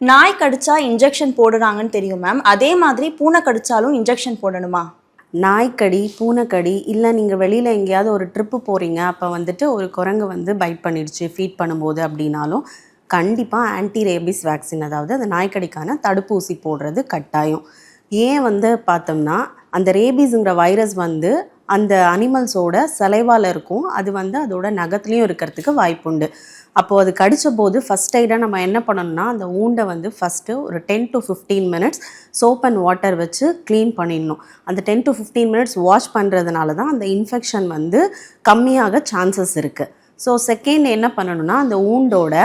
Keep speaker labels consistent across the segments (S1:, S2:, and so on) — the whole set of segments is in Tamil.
S1: நாய் கடிச்சா இன்ஜெக்ஷன் போடுறாங்கன்னு தெரியும் மேம். அதே மாதிரி பூனை கடிச்சாலும் இன்ஜெக்ஷன் போடணுமா?
S2: நாய்க்கடி, பூனைக்கடி, இல்லை நீங்கள் வெளியில் எங்கேயாவது ஒரு ட்ரிப்பு போகிறீங்க, அப்போ வந்துட்டு ஒரு குரங்கு வந்து பைட் பண்ணிடுச்சு ஃபீட் பண்ணும்போது அப்படின்னாலும் கண்டிப்பாக ஆன்டி ரேபிஸ் வேக்சின், அதாவது அந்த நாய்க்கடிக்கான தடுப்பூசி போடுறது கட்டாயம். ஏன் வந்து பார்த்தோம்னா அந்த ரேபிஸுங்கிற வைரஸ் வந்து அந்த அனிமல்ஸோட சலைவால் இருக்கும், அது வந்து அதோட நகத்துலேயும் இருக்கிறதுக்கு வாய்ப்புண்டு. அப்போது அது கடித்த போது ஃபஸ்ட் எய்டாக நம்ம என்ன பண்ணணும்னா அந்த ஊண்டை வந்து ஃபஸ்ட்டு ஒரு 10 to 15 minutes soap and water வச்சு க்ளீன் பண்ணிடணும். அந்த 10 to 15 minutes வாஷ் பண்ணுறதுனால தான் அந்த இன்ஃபெக்ஷன் வந்து கம்மியாக சான்சஸ் இருக்குது. ஸோ செகண்ட் என்ன பண்ணணும்னா அந்த ஊண்டோட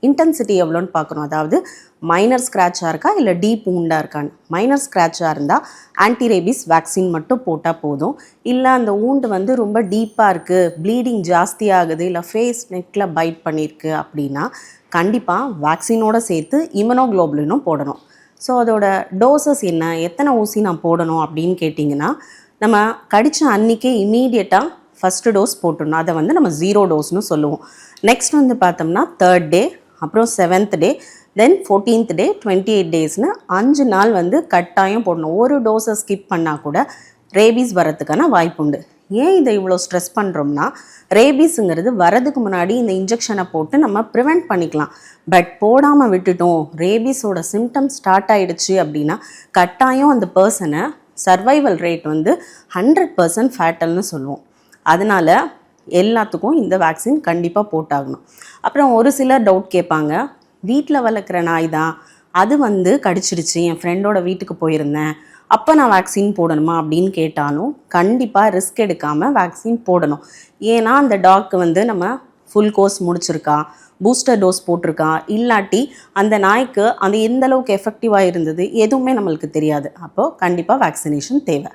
S2: இன்டென்சிட்டி எவ்வளோன்னு பார்க்கணும். அதாவது மைனர் ஸ்க்ராட்சாக இருக்கா இல்லை டீப் ஊண்டாக இருக்கான்னு. மைனர் ஸ்க்ராட்சாக இருந்தால் ஆன்டிரேபிஸ் வேக்சின் மட்டும் போட்டால் போதும். இல்லை அந்த ஊண்டு வந்து ரொம்ப டீப்பாக இருக்குது, ப்ளீடிங் ஜாஸ்தியாகுது, இல்லை ஃபேஸ் நெக்கில் பைட் பண்ணியிருக்கு அப்படின்னா கண்டிப்பாக வேக்சினோடு சேர்த்து இம்யூனோகுளோபுலினும் போடணும். ஸோ அதோட டோசஸ் என்ன, எத்தனை ஊசி நான் போடணும் அப்படின்னு கேட்டிங்கன்னா, நம்ம கடித்த அன்றைக்கே இமீடியட்டாக ஃபஸ்ட்டு டோஸ் போட்டுடணும். அதை வந்து நம்ம 0 டோஸ்னு சொல்லுவோம். நெக்ஸ்ட் வந்து பார்த்தோம்னா 3rd டே, அப்புறம் 7th டே, தென் 14th டே, 28 டேஸ்னு 5 நாள் வந்து கட்டாயம் போடணும். ஒரு டோஸை ஸ்கிப் பண்ணால் கூட ரேபீஸ் வரத்துக்கான வாய்ப்புண்டு. ஏன் இதை இவ்வளோ ஸ்ட்ரெஸ் பண்ணுறோம்னா, ரேபீஸுங்கிறது வரதுக்கு முன்னாடி இந்த இன்ஜெக்ஷனை போட்டு நம்ம ப்ரிவெண்ட் பண்ணிக்கலாம். பட் போடாமல் விட்டுட்டோம், ரேபீஸோட சிம்டம்ஸ் ஸ்டார்ட் ஆகிடுச்சு அப்படின்னா கட்டாயம் அந்த பர்சனை சர்வைவல் ரேட் வந்து 100% ஃபேட்டல்னு சொல்லுவோம். அதனால் எல்லாத்துக்கும் இந்த வேக்சின் கண்டிப்பாக போட்டாகணும். அப்புறம் ஒரு சிலர் டவுட் கேட்பாங்க, வீட்டில் வளர்க்குற நாய் தான், அது வந்து கடிச்சிடுச்சு, என் ஃப்ரெண்டோட வீட்டுக்கு போயிருந்தேன், அப்போ நான் வேக்சின் போடணுமா அப்படின்னு கேட்டாலும் கண்டிப்பாக ரிஸ்க் எடுக்காமல் வேக்சின் போடணும். ஏன்னா அந்த டாக்கு வந்து நம்ம ஃபுல் கோர்ஸ் முடிச்சிருக்கா, பூஸ்டர் டோஸ் போட்டிருக்கா, இல்லாட்டி அந்த நாய்க்கு அது எந்த அளவுக்கு எஃபெக்டிவாக இருந்தது எதுவுமே நம்மளுக்கு தெரியாது. அப்போது கண்டிப்பாக வேக்சினேஷன் தேவை.